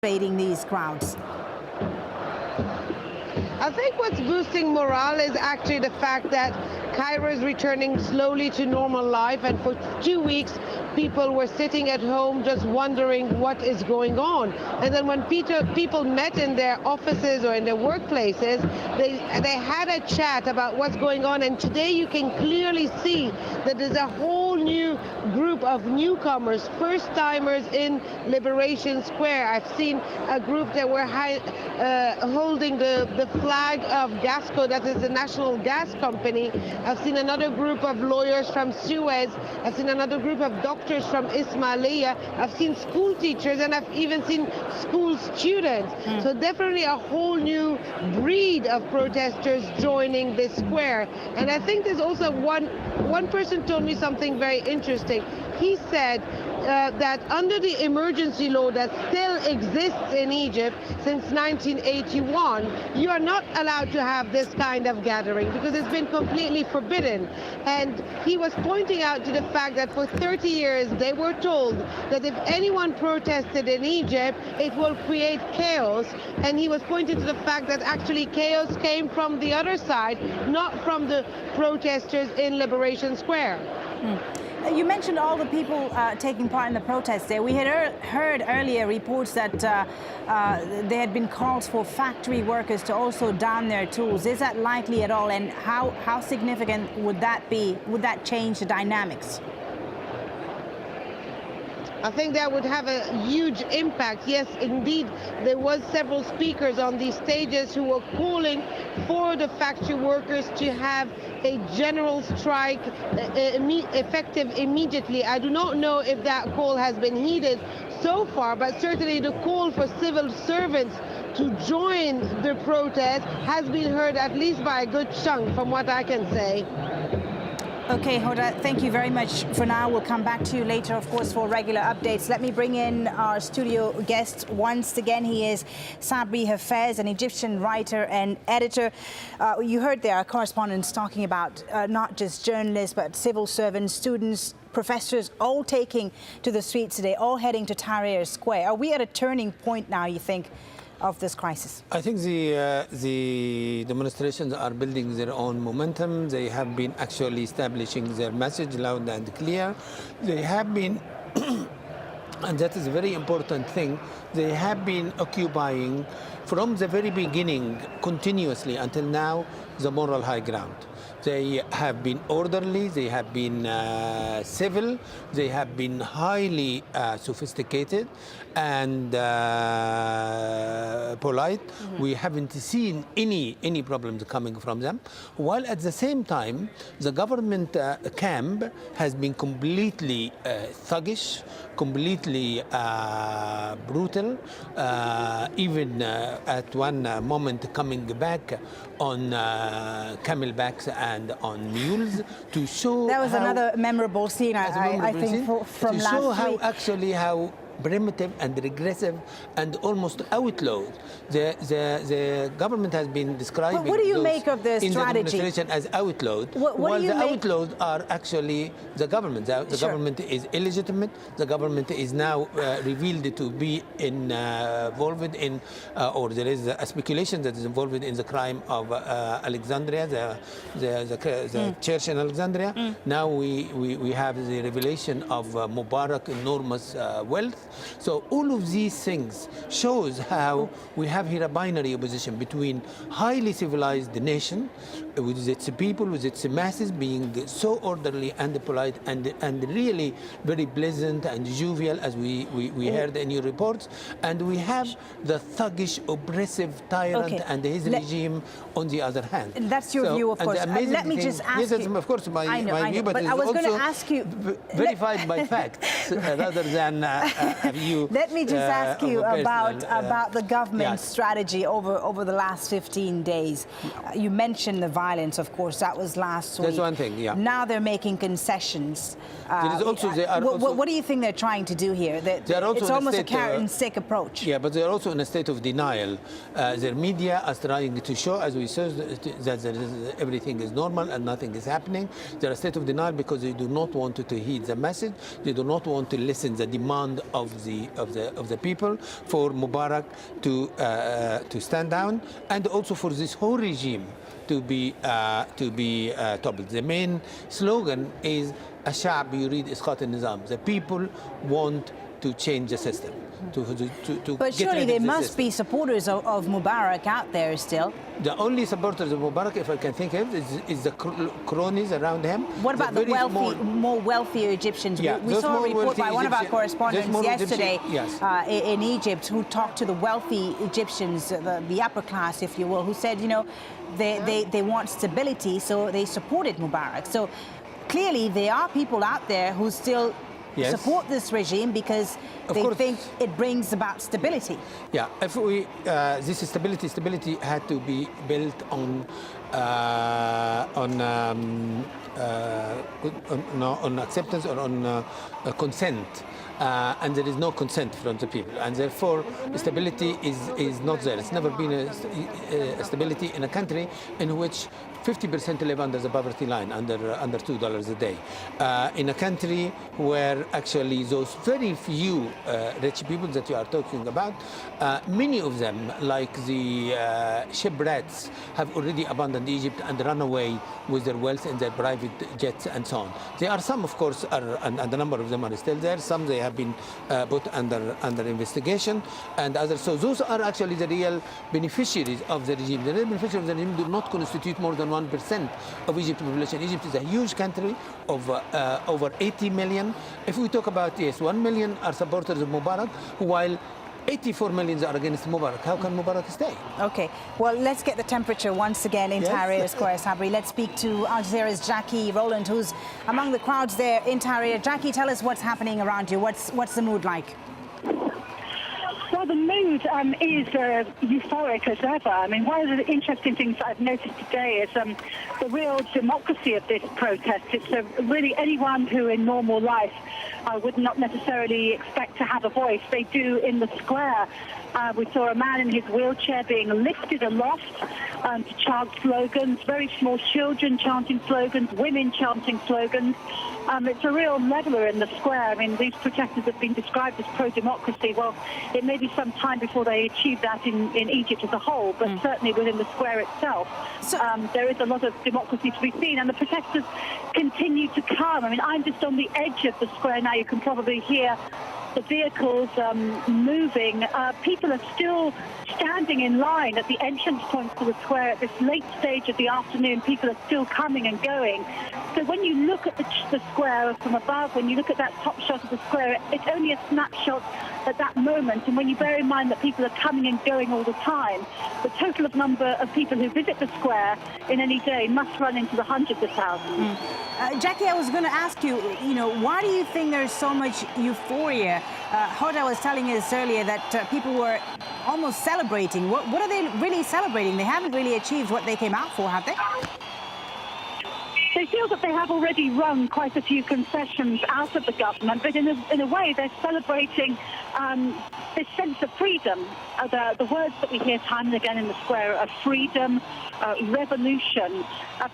motivating these crowds? I think what's boosting morale is actually the fact that Cairo is returning slowly to normal life, and for 2 weeks people were sitting at home just wondering what is going on. And then when people met in their offices or in their workplaces, they had a chat about what's going on, and today you can clearly see that there's a whole new group of newcomers, first-timers in Liberation Square. I've seen a group that were holding the flag of Gasco, that is the national gas company. I've seen another group of lawyers from Suez. I've seen another group of doctors from Ismailia. I've seen school teachers, and I've even seen school students. So definitely a whole new breed of protesters joining this square. And I think there's also one person told me something very interesting. He said that under the emergency law that still exists in Egypt since 1981, you are not allowed to have this kind of gathering because it's been completely forbidden. And he was pointing out to the fact that for 30 years they were told that if anyone protested in Egypt, it will create chaos. And he was pointing to the fact that actually chaos came from the other side, not from the protesters in Liberation Square. You mentioned all the people taking part in the protests there. We had heard earlier reports that there had been calls for factory workers to also down their tools. Is that likely at all? And how significant would that be? Would that change the dynamics? I think that would have a huge impact. Yes, indeed, there was several speakers on these stages who were calling for the factory workers to have a general strike effective immediately. I do not know if that call has been heeded so far, but certainly the call for civil servants to join the protest has been heard at least by a good chunk, from what I can say. Okay, Hoda, thank you very much for now. We'll come back to you later, of course, for regular updates. Let me bring in our studio guest once again. He is Sabri Hafez, an Egyptian writer and editor. You heard there our correspondents talking about not just journalists, but civil servants, students, professors, all taking to the streets today, all heading to Tahrir Square. Are we at a turning point now, you think, of this crisis? I think the demonstrations are building their own momentum. They have been actually establishing their message loud and clear. They have been, and that is a very important thing, they have been occupying from the very beginning, continuously until now, the moral high ground. They have been orderly, they have been civil, they have been highly sophisticated and polite. We haven't seen any problems coming from them. While at the same time, the government camp has been completely thuggish, completely brutal, even at one moment coming back on camelbacks and on mules to show that was another memorable scene, I think, from last week. To show how actually how primitive and regressive and almost outlawed the government has been describing. What do you make of the strategy? In the demonstration as outlawed. What do you make? Outlawed are actually the government. The government is illegitimate. The government is now revealed to be involved in, or there is a speculation that is involved in the crime of Alexandria, the church in Alexandria. Now we have the revelation of Mubarak enormous wealth. So all of these things shows how we have here a binary opposition between highly civilized nation with its people, with its masses being so orderly and polite and really very pleasant and jovial, as we heard in your reports, and we have the thuggish, oppressive tyrant and his regime on the other hand. And that's your view, of course. Let me just ask you. Of course, my view, but I was going to ask you, verified by facts rather than view. Let me just ask you about the government's strategy over the last 15 days. You mentioned the violence, of course, that was last week. That's one thing, yeah. Now they're making concessions. What do you think they're trying to do here? It's almost a carrot and stick approach. Yeah, but they're also in a state of denial. Their media are trying to show, as we said, that everything is normal and nothing is happening. They're in a state of denial because they do not want to heed the message. They do not want to listen to the demand of of the people, for Mubarak to stand down, and also for this whole regime to be toppled. The main slogan is الشعب يريد إسقاط النظام. The people want to change the system. But surely there must be supporters of Mubarak out there still. The only supporters of Mubarak, if I can think of, is the cronies around him. What about the more wealthier Egyptians? Yeah, we saw a report by one of our correspondents yesterday yes. In Egypt, who talked to the wealthy Egyptians, the upper class, if you will, who said, you know, they want stability, so they supported Mubarak. So clearly there are people out there who still support this regime because they think it brings about stability. Yeah, if we this stability had to be built on acceptance or on consent. And there is no consent from the people, and therefore stability is not there. It's never been a stability in a country in which 50% live under the poverty line, under $2 a day. In a country where actually those very few rich people that you are talking about, many of them, like the shipwrights, have already abandoned Egypt and run away with their wealth in their private jets and so on. There are some, of course, and a number of them are still there. Some they have been put under investigation, and others. So those are actually the real beneficiaries of the regime. The real beneficiaries of the regime do not constitute more than 1% of Egypt's population. Egypt is a huge country of over 80 million. If we talk about, yes, 1 million are supporters of Mubarak, while 84 million are against Mubarak. How can Mubarak stay? Okay, well, let's get the temperature once again in Tahrir Square, Sabri. Let's speak to Al Jazeera's Jackie Rowland, who's among the crowds there in Tahrir. Jackie, tell us what's happening around you. What's the mood like? Well, the mood is euphoric as ever. I mean, one of the interesting things I've noticed today is the real democracy of this protest. It's really anyone who in normal life would not necessarily expect to have a voice. They do in the square. We saw a man in his wheelchair being lifted aloft to chant slogans, very small children chanting slogans, women chanting slogans. It's a real leveller in the square. I mean, these protesters have been described as pro-democracy. Well, it may be some time before they achieve that in Egypt as a whole, but certainly within the square itself, there is a lot of democracy to be seen, and the protesters continue to come. I mean, I'm just on the edge of the square now. You can probably hear the vehicles moving. People are still standing in line at the entrance points to the square at this late stage of the afternoon. People are still coming and going. So when you look at the square from above, when you look at that top shot of the square, it's only a snapshot at that moment. And when you bear in mind that people are coming and going all the time, the total of number of people who visit the square in any day must run into the hundreds of thousands. Jackie, I was going to ask you, why do you think there's so much euphoria? Hoda was telling us earlier that people were almost celebrating. What are they really celebrating? They haven't really achieved what they came out for, have they? They feel that they have already run quite a few concessions out of the government, but in a way they're celebrating this sense of freedom. The words that we hear time and again in the square are freedom, revolution.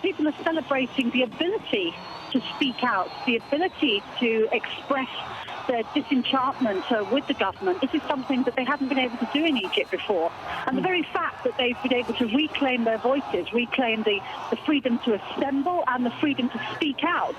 People are celebrating the ability to speak out, the ability to express their disenchantment with the government. This is something that they haven't been able to do in Egypt before. And the very fact that they've been able to reclaim their voices, reclaim the freedom to assemble and the freedom to speak out,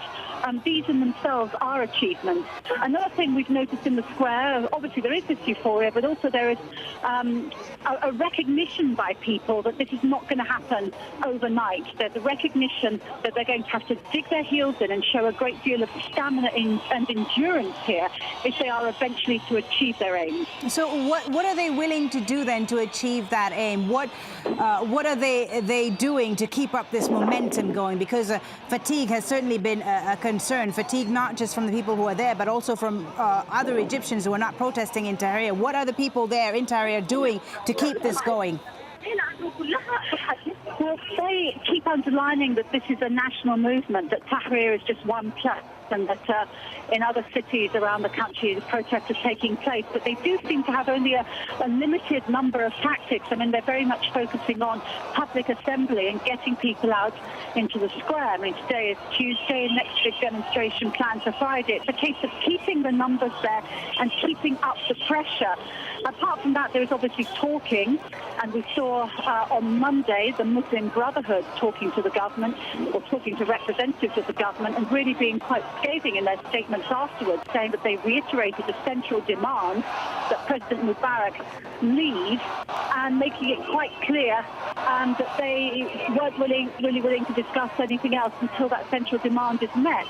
these in themselves are achievements. Another thing we've noticed in the square, obviously there is this euphoria, but also there is a recognition by people that this is not going to happen overnight. There's a recognition that they're going to have to dig their heels in and show a great deal of stamina and endurance here if they are eventually to achieve their aims. So what are they willing to do then to achieve that aim? What are they doing to keep up this momentum going? Because fatigue has certainly been a concern. Fatigue not just from the people who are there, but also from other Egyptians who are not protesting in Tahrir. What are the people there in Tahrir doing to keep this going? Well, they keep underlining that this is a national movement, that Tahrir is just one place. and that in other cities around the country the protests are taking place. But they do seem to have only a limited number of tactics. I mean, they're very much focusing on public assembly and getting people out into the square. I mean, today is Tuesday, and next big demonstration planned for Friday. It's a case of keeping the numbers there and keeping up the pressure. Apart from that, there is obviously talking, and we saw on Monday the Muslim Brotherhood talking to the government, or talking to representatives of the government, and really being quite scathing in their statements afterwards, saying that they reiterated the central demand that President Mubarak leave, and making it quite clear that they weren't really willing to discuss anything else until that central demand is met.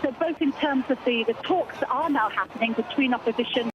So both in terms of the talks that are now happening between opposition